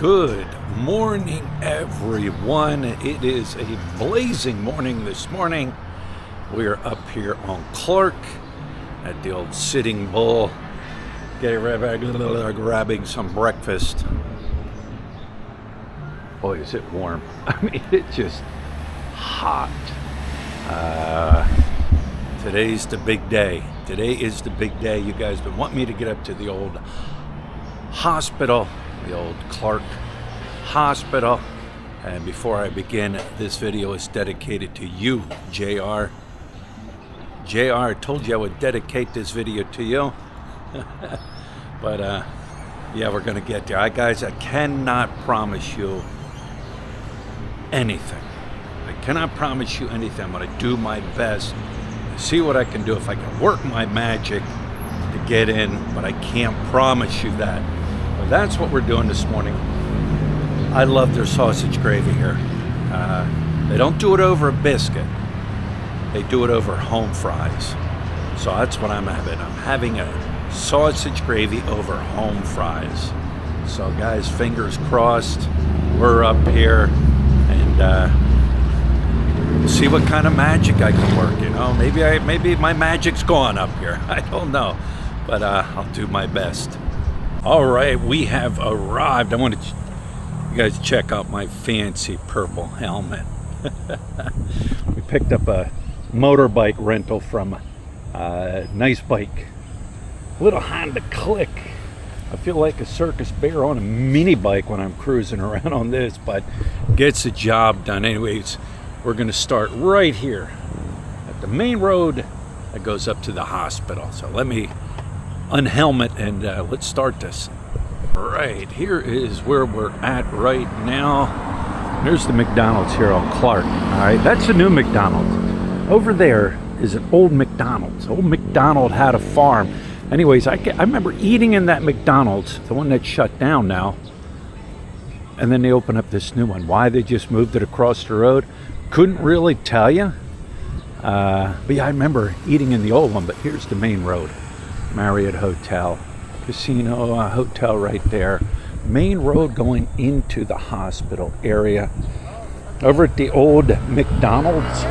Good morning, everyone. It is a blazing morning this morning. We're up here on CLAK at the old Sitting Bull, grabbing some breakfast. Boy, is it warm. I mean, it's just hot. Today's the big day. Today is the big day. You guys been wanting me to get up to the old hospital, the old CLAK hospital. And before I begin, this video is dedicated to you, JR. JR, I told you I would dedicate this video to you. But yeah, we're gonna get there. Guys, I cannot promise you anything. I cannot promise you anything. I'm gonna do my best to see what I can do, if I can work my magic to get in, but I can't promise you that. But that's what we're doing this morning. I love their sausage gravy here. They don't do it over a biscuit. They do it over home fries. So that's what I'm having. I'm having a sausage gravy over home fries. So guys, fingers crossed. We're up here and see what kind of magic I can work. You know, maybe my magic's gone up here. I don't know, but I'll do my best. All right, we have arrived. I want you guys to check out my fancy purple helmet. We picked up a motorbike rental from Nice Bike. Little Honda Click. I feel like a circus bear on a mini bike when I'm cruising around on this, but gets the job done. Anyways, we're gonna start right here at the main road that goes up to the hospital. So let me unhelmet and let's start this. Right, here is where we're at right now. There's the McDonald's here on CLAK. All right, that's the new McDonald's. Over there is an old McDonald's. Old McDonald had a farm. Anyways, I remember eating in that McDonald's, the one that's shut down now, and then they opened up this new one. Why they just moved it across the road, couldn't really tell you. But yeah, I remember eating in the old one. But here's the main road. Marriott Hotel, Casino, hotel right there. Main road going into the hospital area. Over at the old McDonald's,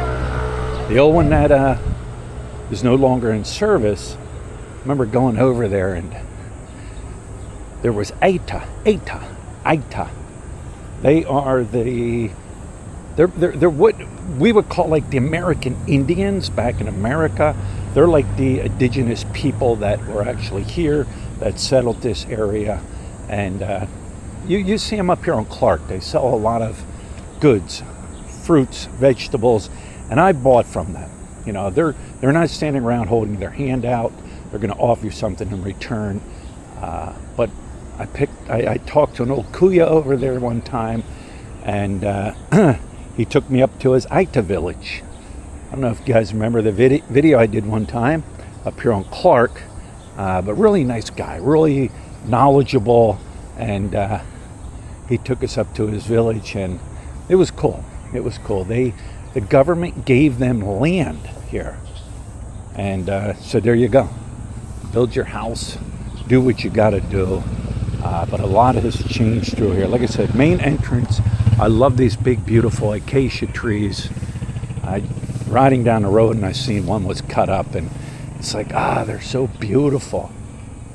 the old one that is no longer in service. I remember going over there and there was Aita. They are they're what we would call like the American Indians back in America. They're like the indigenous people that were actually here, that settled this area. And you see them up here on CLAK. They sell a lot of goods, fruits, vegetables, and I bought from them. You know, they're not standing around holding their hand out. They're going to offer you something in return. But I talked to an old kuya over there one time, and he took me up to his Aita village. I don't know if you guys remember the video I did one time up here on CLAK, but really nice guy, really knowledgeable, and he took us up to his village, and it was cool. It was cool. The government gave them land here, and so there you go. Build your house, do what you got to do. But a lot has changed through here. Like I said, main entrance. I love these big, beautiful acacia trees. Riding down the road and I seen one was cut up, and it's like, they're so beautiful.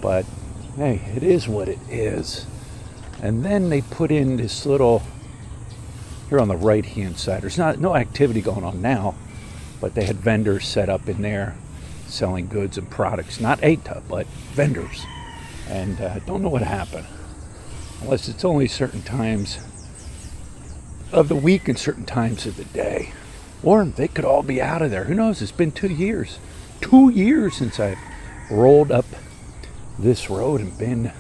But hey, it is what it is. And then they put in this little, here on the right hand side, there's no activity going on now, but they had vendors set up in there selling goods and products, not Aita, but vendors. And I don't know what happened, unless it's only certain times of the week and certain times of the day. Or they could all be out of there. Who knows? It's been 2 years. 2 years since I've rolled up this road and been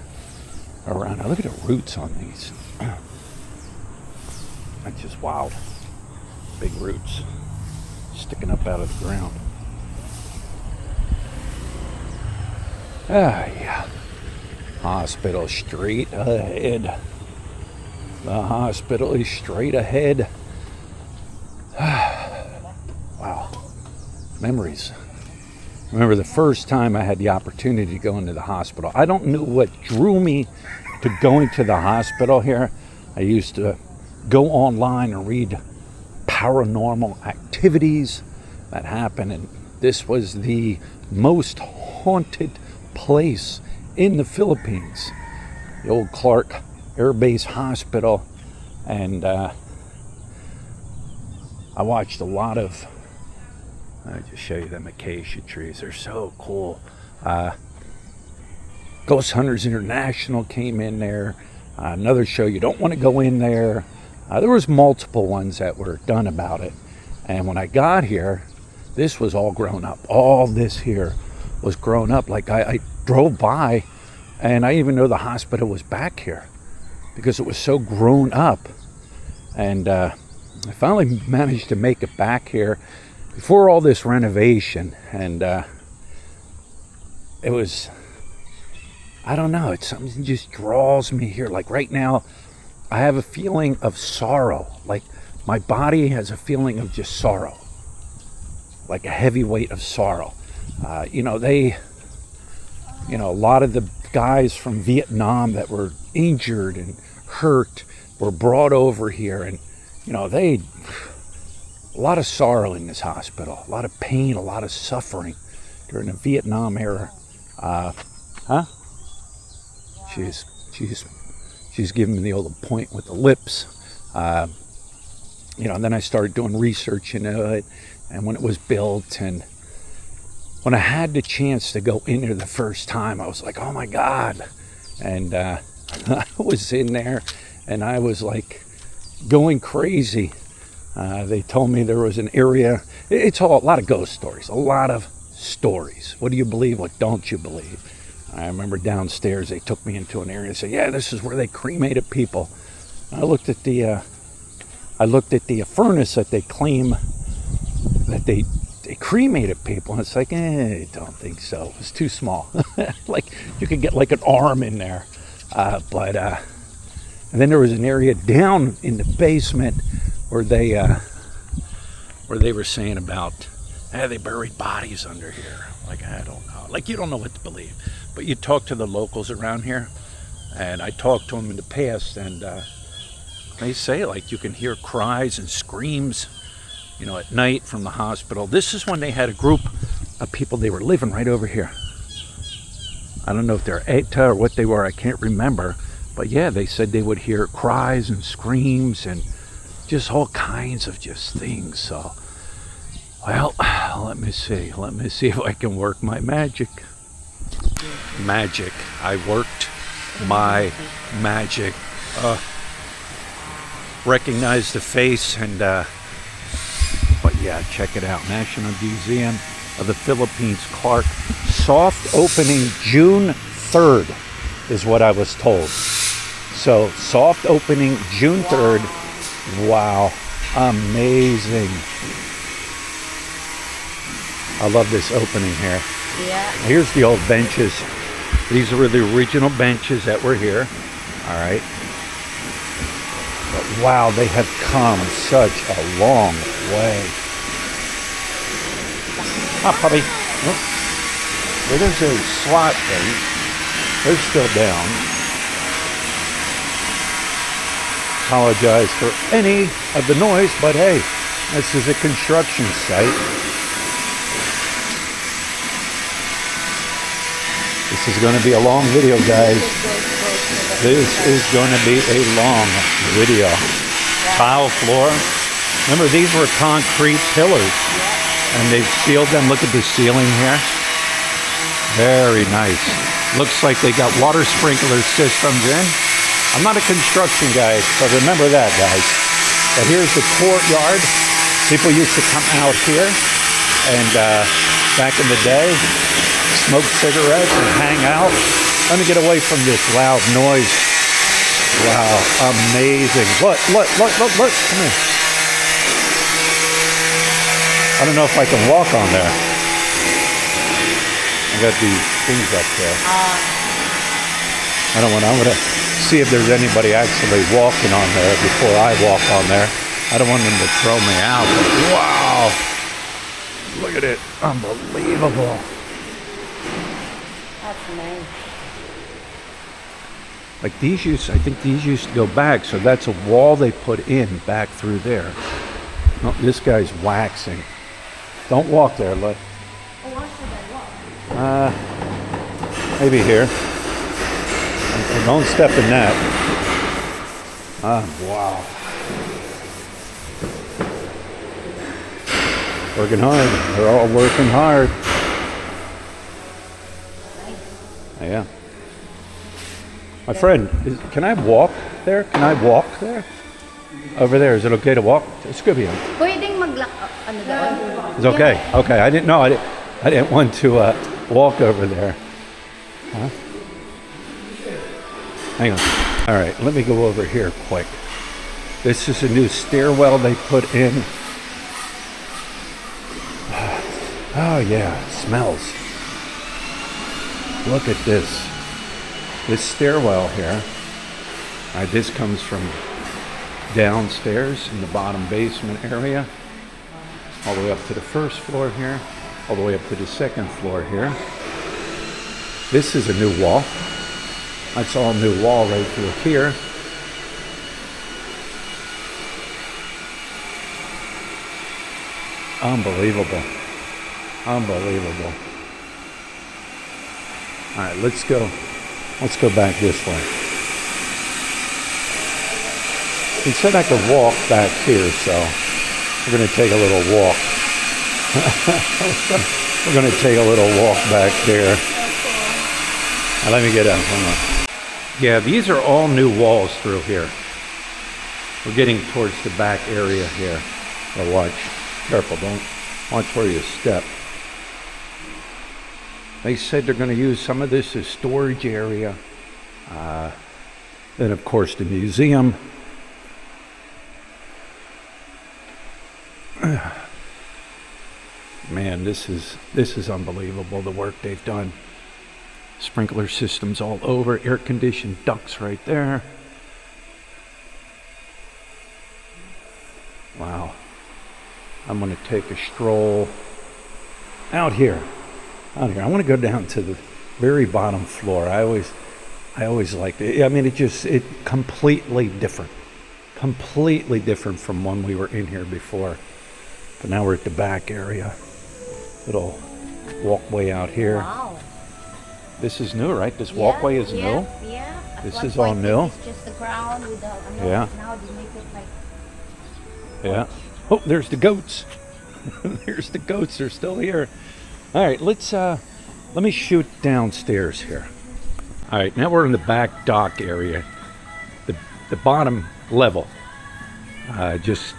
around. Now look at the roots on these. That's just wild. Big roots sticking up out of the ground. Yeah. Hospital straight ahead. The hospital is straight ahead. Wow. Memories. Remember the first time I had the opportunity to go into the hospital. I don't know what drew me to going to the hospital here, I used to go online and read paranormal activities that happen, and this was the most haunted place in the Philippines, the old CLAK Air Base Hospital. And I watched a lot of, I'll just show you them acacia trees, they're so cool. Ghost Hunters International came in there. Another show, you don't want to go in there. There was multiple ones that were done about it. And when I got here, this was all grown up. All this here was grown up. Like I drove by, and I didn't even know the hospital was back here because it was so grown up. And I finally managed to make it back here before all this renovation. And it was, I don't know, it's something that just draws me here. Like right now, I have a feeling of sorrow. Like my body has a feeling of just sorrow, like a heavy weight of sorrow. A lot of the guys from Vietnam that were injured and hurt were brought over here, and a lot of sorrow in this hospital, a lot of pain, a lot of suffering during the Vietnam era. She's giving me the old point with the lips. And then I started doing research into it, and when it was built, and when I had the chance to go in there the first time, I was like, oh my God. And I was in there, and I was like going crazy. They told me there was an area. It's a lot of ghost stories, a lot of stories. What do you believe? What don't you believe? I remember downstairs they took me into an area and said, yeah, this is where they cremated people. I looked at the furnace that they claim that they cremated people, and it's like, I don't think so. It's too small. Like you could get like an arm in there. And then there was an area down in the basement where they were saying about, they buried bodies under here. Like, I don't know. Like, you don't know what to believe. But you talk to the locals around here, and I talked to them in the past, and they say, like, you can hear cries and screams, at night from the hospital. This is when they had a group of people, they were living right over here. I don't know if they're ETA or what they were, I can't remember. But yeah, they said they would hear cries and screams and just all kinds of just things. So, well, let me see if I can work my magic. I worked my magic. Recognize the face, and but yeah, check it out. National Museum of the Philippines, CLAK. Soft opening June 3rd is what I was told. So soft opening June 3rd. Wow, amazing. I love this opening here. Yeah. Here's the old benches. These were the original benches that were here. All right. But wow, they have come such a long way. Ah, puppy. Oh. Well, there's a slot thing. They're still down. Apologize for any of the noise, but hey, this is a construction site. This is going to be a long video, guys. This is going to be a long video. Tile floor. Remember, these were concrete pillars, and they've sealed them. Look at the ceiling here. Very nice. Looks like they got water sprinkler systems in. I'm not a construction guy, but remember that, guys. But here's the courtyard. People used to come out here, and back in the day, smoke cigarettes and hang out. Let me get away from this loud noise. Wow, amazing. Look, come here. I don't know if I can walk on there. I got these things up there. I'm gonna see if there's anybody actually walking on there before I walk on there. I don't want them to throw me out, but wow. Look at it, unbelievable. That's nice. Like I think these used to go back, so that's a wall they put in back through there. Oh, this guy's waxing. Don't walk there, look. Oh, where should I walk? Maybe here. And don't step in that. Wow. Working hard. They're all working hard. Yeah. My friend, can I walk there? Can I walk there? Over there, is it okay to walk? It's good. Pwedeng ano doon? It's okay. Okay, I didn't know. I didn't want to walk over there. Huh? Hang on. All right, let me go over here quick. This is a new stairwell they put in. Oh yeah, it smells. Look at this. This stairwell here. This comes from downstairs in the bottom basement area, all the way up to the first floor here, all the way up to the second floor here. This is a new wall. That's all new wall right through here. Unbelievable. Unbelievable. All right, let's go back this way. He said I could walk back here, so we're going to take a little walk. We're going to take a little walk back there. Now, let me get up. Hold on. Yeah, these are all new walls through here. We're getting towards the back area here. Oh, watch. Careful, don't watch where you step. They said they're going to use some of this as storage area. Then, of course, the museum. Man, this is unbelievable, the work they've done. Sprinkler systems all over, air-conditioned ducts right there. Wow. I'm going to take a stroll out here. I want to go down to the very bottom floor. I always liked it. I mean, it completely different from when we were in here before. But now we're at the back area. Little walkway out here. Wow. This is new, right? This walkway is new? Yeah. This is all new? It's just the ground with the Yeah. Now they make it like... Yeah. Oh, there's the goats. There's the goats. They're still here. All right, let me shoot downstairs here. All right, now we're in the back dock area. The bottom level. Just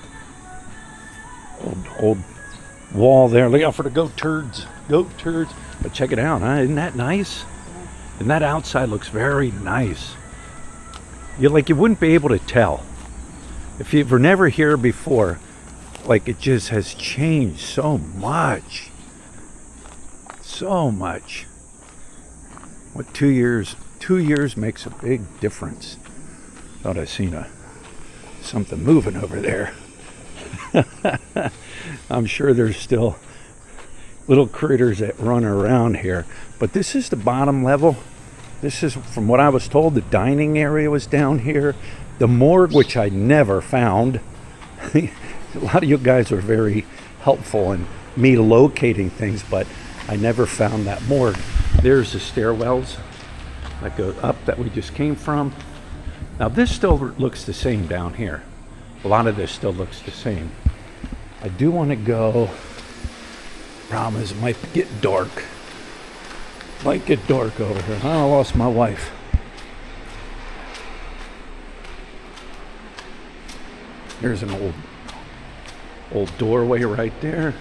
old wall there. Look out for the goat turds. But check it out, huh? Isn't that nice? And that outside looks very nice. You wouldn't be able to tell if you were never here before. Like, it just has changed so much. So much. What, 2 years? 2 years makes a big difference. Thought I seen something moving over there. I'm sure there's still little critters that run around here. But this is the bottom level. This is, from what I was told, the dining area was down here. The morgue, which I never found. A lot of you guys were very helpful in me locating things, but I never found that morgue. There's the stairwells that go up that we just came from. Now this still looks the same down here. A lot of this still looks the same. I do want to go. Problem is, it might get dark. Might get dark over here. I lost my wife. There's an old doorway right there.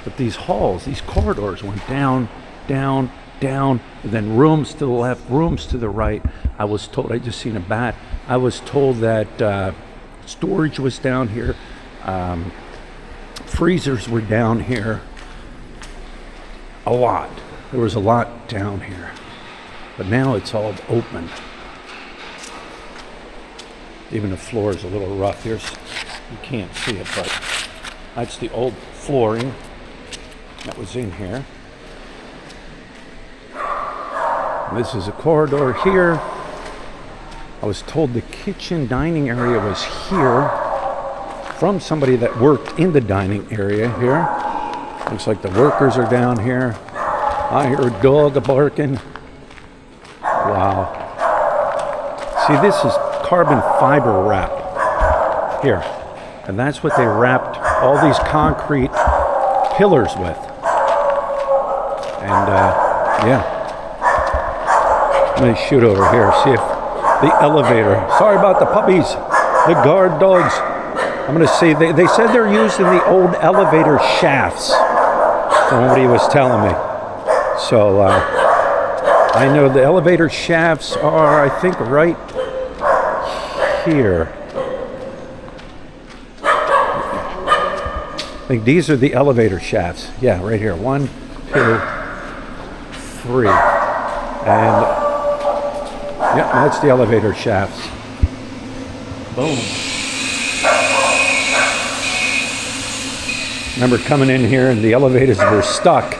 But these halls, these corridors went down, down, down, and then rooms to the left, rooms to the right. I was told, I just seen a bat. I was told that storage was down here. Freezers were down here. A lot. There was a lot down here. But now it's all open. Even the floor is a little rough. You can't see it, but that's the old flooring that was in here. This is a corridor here. I was told the kitchen dining area was here from somebody that worked in the dining area here. Looks like the workers are down here. I hear a dog barking. Wow. See, this is carbon fiber wrap here. And that's what they wrapped all these concrete pillars with. And yeah. Let me shoot over here, see if the elevator. Sorry about the puppies, the guard dogs. I'm going to say they said they're used in the old elevator shafts. Somebody was telling me. So I know the elevator shafts are, I think, right here. I think these are the elevator shafts. Yeah, right here. 1, 2, 3. And yeah, that's the elevator shafts. Boom. Remember coming in here and the elevators were stuck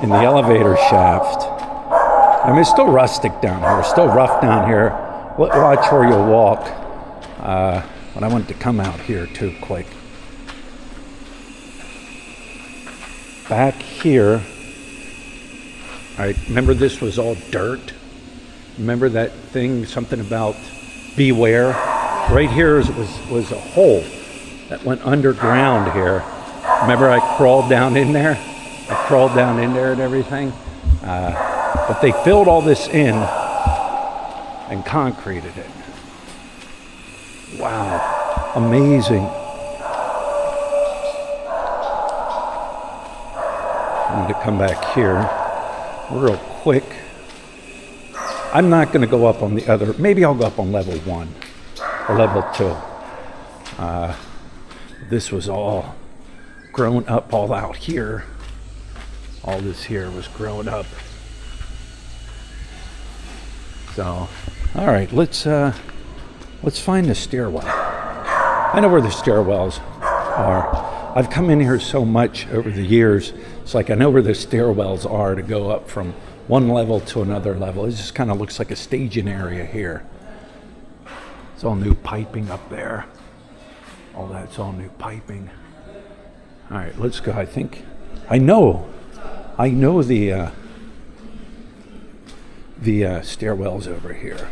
in the elevator shaft. I mean, it's still rustic down here. It's still rough down here. Watch where you walk. But I wanted to come out here too quick. Back here, I remember this was all dirt. Remember that thing, something about beware? Right here was a hole that went underground here. Remember I crawled down in there? I crawled down in there and everything. But they filled all this in and concreted it. Wow, amazing. I'm going to come back here real quick. I'm not going to go up on the other, maybe I'll go up on level 1 or level 2. This was all grown up all out here. All this here was grown up. So, all right, let's find the stairwell. I know where the stairwells are. I've come in here so much over the years. It's like I know where the stairwells are to go up from one level to another level. It just kind of looks like a staging area here. It's all new piping up there. All that's all new piping. All right, let's go. I think I know the stairwells over here.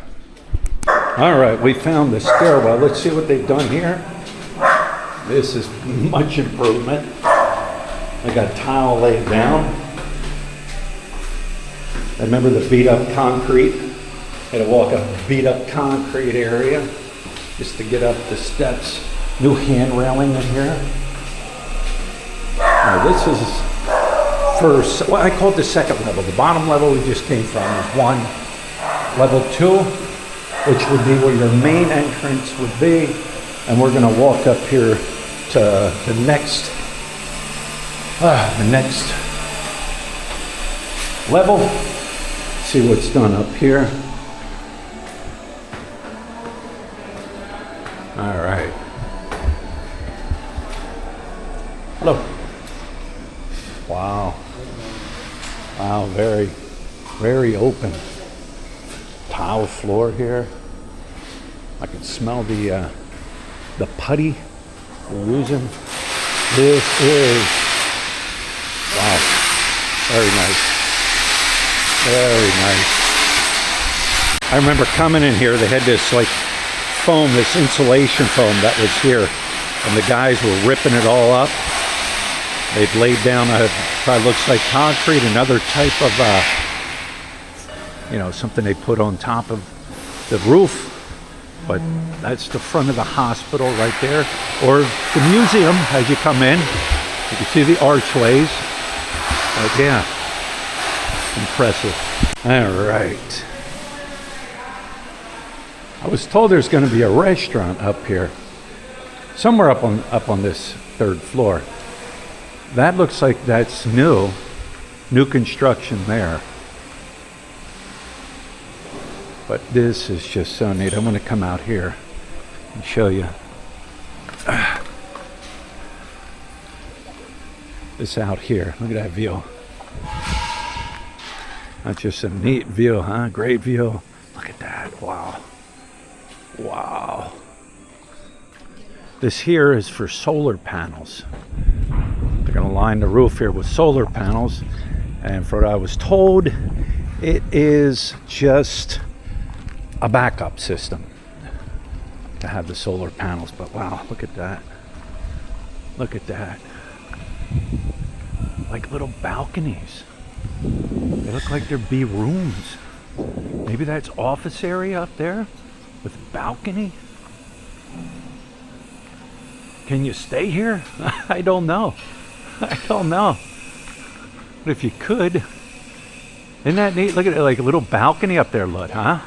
All right, we found the stairwell. Let's see what they've done here. This is much improvement. I got tile laid down. I remember the beat up concrete. Had to walk up beat up concrete area just to get up the steps. New hand railing in here. Now this is first, well, I call it the second level. The bottom level we just came from is 1. Level 2, which would be where your main entrance would be. And we're gonna walk up here to the next level. See what's done up here. All right. Hello. Wow. Wow, very, very open. Tile floor here. I can smell the putty we're using. This is, wow, very nice. Very nice. I remember coming in here, they had this like foam, this insulation foam that was here, and the guys were ripping it all up. They've laid down probably looks like concrete, another type of, something they put on top of the roof. But that's the front of the hospital right there, or the museum as you come in. You can see the archways. But yeah, impressive. All right. I was told there's going to be a restaurant up here, somewhere up on this 3rd floor. That looks like that's new construction there. But this is just so neat. I'm going to come out here and show you. This out here. Look at that view. That's just a neat view, huh? Great view. Look at that. that. Wow. Wow. This here is for solar panels. They're going to line the roof here with solar panels. And for what I was told, it is just a backup system to have the solar panels. But wow, look at that. Look at that. Like little balconies. They look like there'd be rooms. Maybe that's office area up there with balcony. Can you stay here? I don't know. I don't know. But if you could, isn't that neat? Look at it, like a little balcony up there, Lud, huh?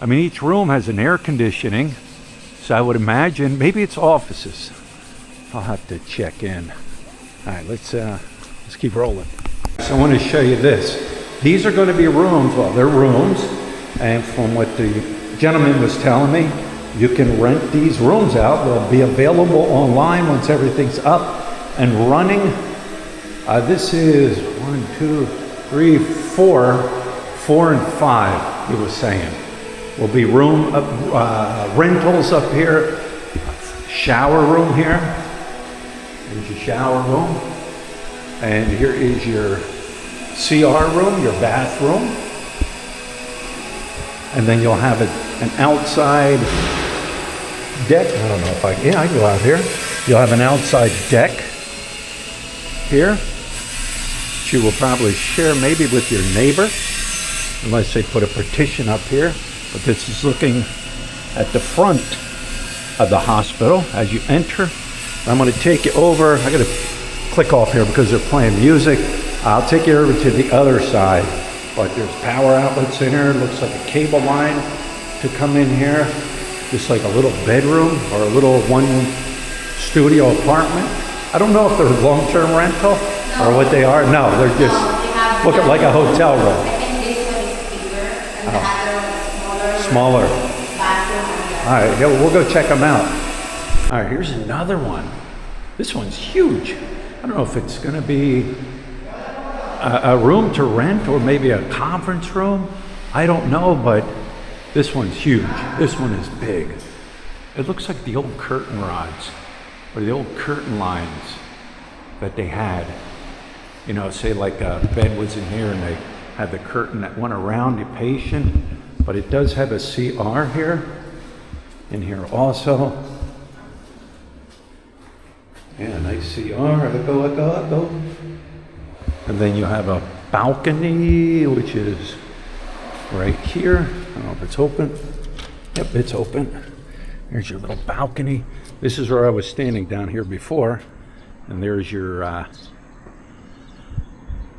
I mean, each room has an air conditioning, so I would imagine maybe it's offices. I'll have to check in. All right, let's keep rolling. So I want to show you this. These are going to be rooms. Well, they're rooms, and from what the gentleman was telling me, you can rent these rooms out. They'll be available online once everything's up and running. This is 1, 2, 3, 4, 4 and 5. He was saying will be room rentals up here. Shower room here. There's your shower room, and here is your CR room, your bathroom, and then you'll have an outside deck. I don't know if I can go out here. You'll have an outside deck here that you will probably share maybe with your neighbor, unless they put a partition up here. But this is looking at the front of the hospital as you enter. I'm going to take you over. I got to click off here because they're playing music. I'll take you over to the other side. But there's power outlets in here. It looks like a cable line to come in here. Just like a little bedroom or a little one studio apartment. I don't know if they're long-term rental or what they are. No, they're just look at like a hotel room. I think this one is bigger and the other one is Smaller. bathroom. All right, yeah, we'll go check them out. All right, here's another one. This one's huge. I don't know if it's going to be a room to rent or maybe a conference room. I don't know, but this one's huge. This one is big. It looks like the old curtain rods or the old curtain lines that they had. You know, say like a bed was in here and they had the curtain that went around the patient, but it does have a CR here, in here also. Yeah, nice CR, echo. And then you have a balcony, which is right here. I don't know if it's open. Yep, it's open. There's your little balcony. This is where I was standing down here before. And there's your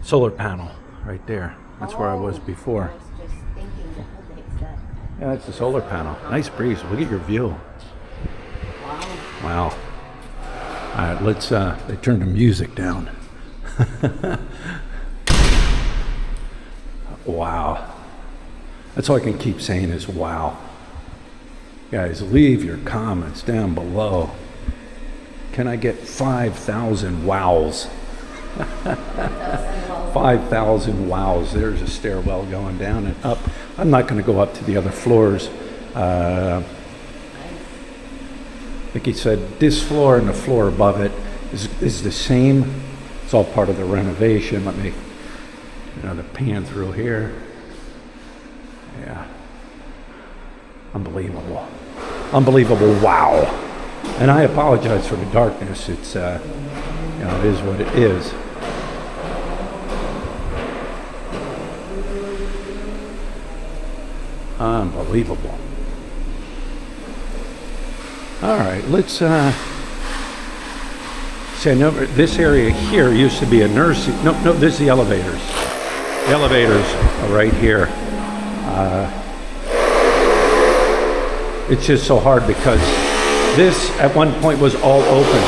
solar panel right there. That's where I was before. I was just thinking, what is that? Yeah, that's the solar panel. Nice breeze. Look at your view. Wow. All right, let's, they turned the music down. Wow. That's all I can keep saying is wow. Guys, leave your comments down below. Can I get 5,000 wows? 5,000 wows. There's a stairwell going down and up. I'm not going to go up to the other floors. I think he said this floor and the floor above it is the same. It's all part of the renovation. Let me, the pan through here. Yeah. Unbelievable. Unbelievable wow. And I apologize for the darkness. It's, it is what it is. Unbelievable. All right, let's see. I know this area here used to be a nursing. No, this is the elevators. The elevators are right here. It's just so hard because this at one point was all open.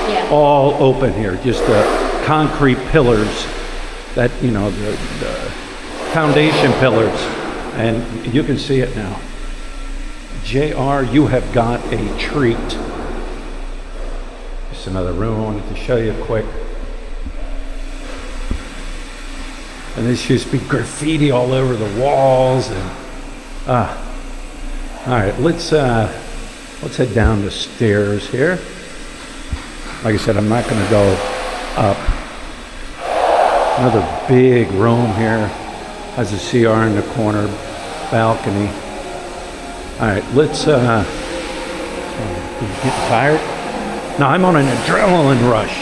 Yeah. All open here, just the concrete pillars that, the foundation pillars. And you can see it now. JR, you have got a treat. Just another room I wanted to show you quick. And this used to be graffiti all over the walls and All right, let's head down the stairs here. Like I said, I'm not going to go up. Another big room here. Has a CR in the corner, balcony. All right, let's. You getting tired? No, I'm on an adrenaline rush.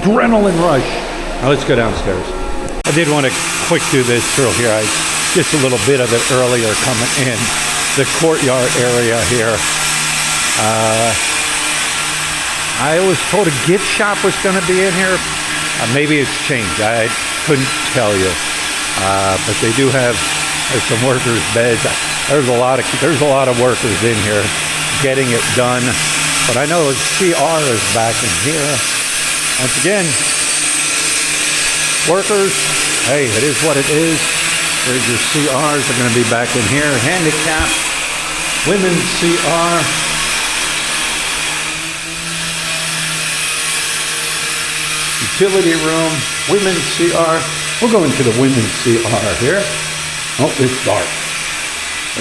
Adrenaline rush. Now let's go downstairs. I did want to quick do this through here. Just a little bit of it earlier coming in the courtyard area here. I was told a gift shop was going to be in here. Maybe it's changed. I couldn't tell you. But they do have some workers' beds. There's a lot of workers in here getting it done. But I know CR is back in here. Once again, workers, hey, it is what it is. There's your CRs are going to be back in here. Handicap, women's CR. Utility room, women's CR. We'll go into the women's CR here. Oh, it's dark.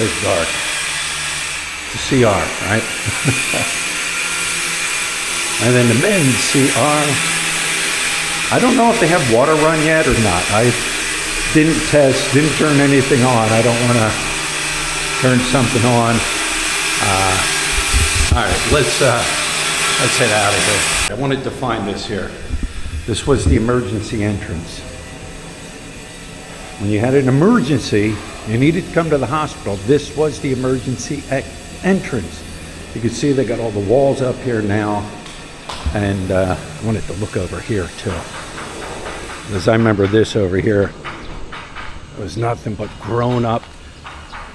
It's dark. It's a CR, right? And then the men's CR. I don't know if they have water run yet or not. I didn't test, didn't turn anything on. I don't want to turn something on. All right, let's head out of here. I wanted to find this here. This was the emergency entrance. When you had an emergency, you needed to come to the hospital, this was the emergency entrance. You can see they got all the walls up here now. And I wanted to look over here too. Because I remember this over here. It was nothing but grown up.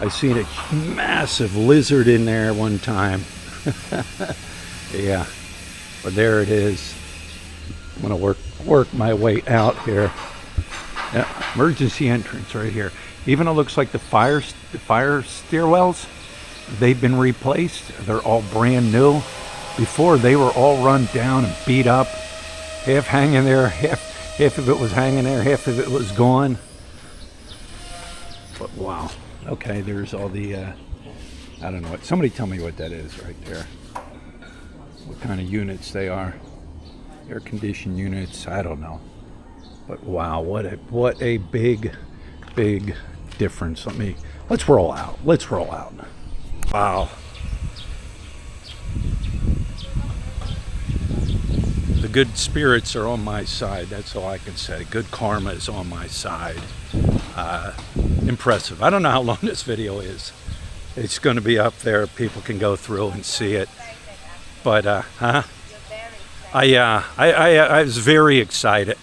I seen a massive lizard in there one time. Yeah, but there it is. I'm gonna work my way out here. Yeah, emergency entrance right here. Even it looks like the fire stairwells, they've been replaced. They're all brand new. Before they were all run down and beat up, half hanging there, half of it was hanging there, half of it was gone. But wow, okay, there's all the, I don't know what, somebody tell me what that is right there. What kind of units they are. Air conditioned units, I don't know. But wow, what a big difference. Let's roll out. Wow. The good spirits are on my side. That's all I can say. Good karma is on my side. Impressive. I don't know how long this video is. It's going to be up there. People can go through and see it. But I was very excited.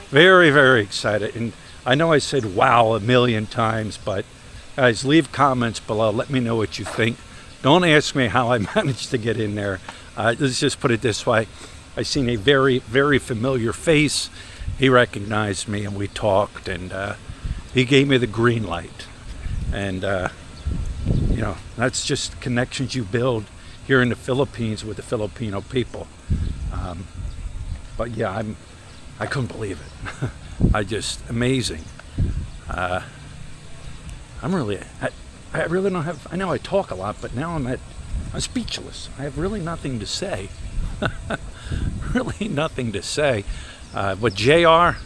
Very excited. And I know I said wow a million times, but guys, leave comments below. Let me know what you think. Don't ask me how I managed to get in there. Let's just put it this way. I seen a very familiar face. He recognized me and we talked, and he gave me the green light. And you know, that's just connections you build here in the Philippines with the Filipino people. But yeah, I couldn't believe it. Amazing. I really don't have, I know I talk a lot, but now I'm speechless. I have really nothing to say. Really nothing to say. But JR,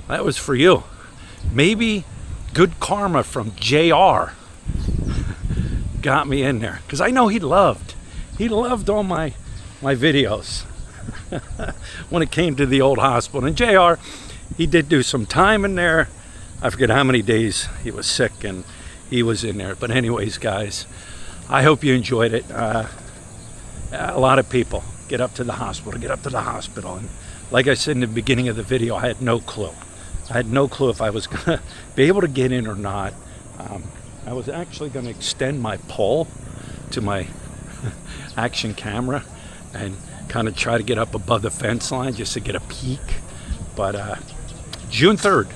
that was for you. Maybe good karma from JR got me in there, because I know he loved all my videos when it came to the old hospital. And JR, he did do some time in there. I forget how many days he was sick and he was in there. But anyways, guys, I hope you enjoyed it. A lot of people get up to the hospital. And like I said in the beginning of the video, I had no clue. If I was gonna be able to get in or not. I was actually gonna extend my pole to my action camera and kind of try to get up above the fence line just to get a peek. But June 3rd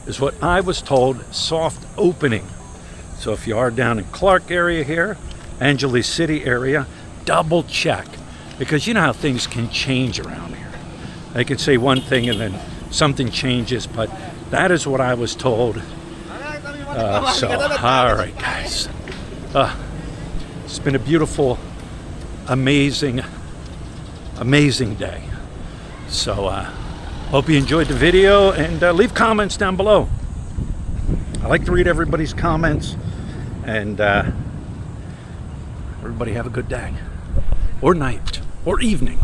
is what I was told, soft opening. So if you are down in Clark area here, Angeles City area, double check, because you know how things can change around here. They can say one thing and then something changes, but that is what I was told. So all right, guys, It's been a beautiful, amazing day. So hope you enjoyed the video, and leave comments down below. I like to read everybody's comments, and everybody have a good day or night or evening.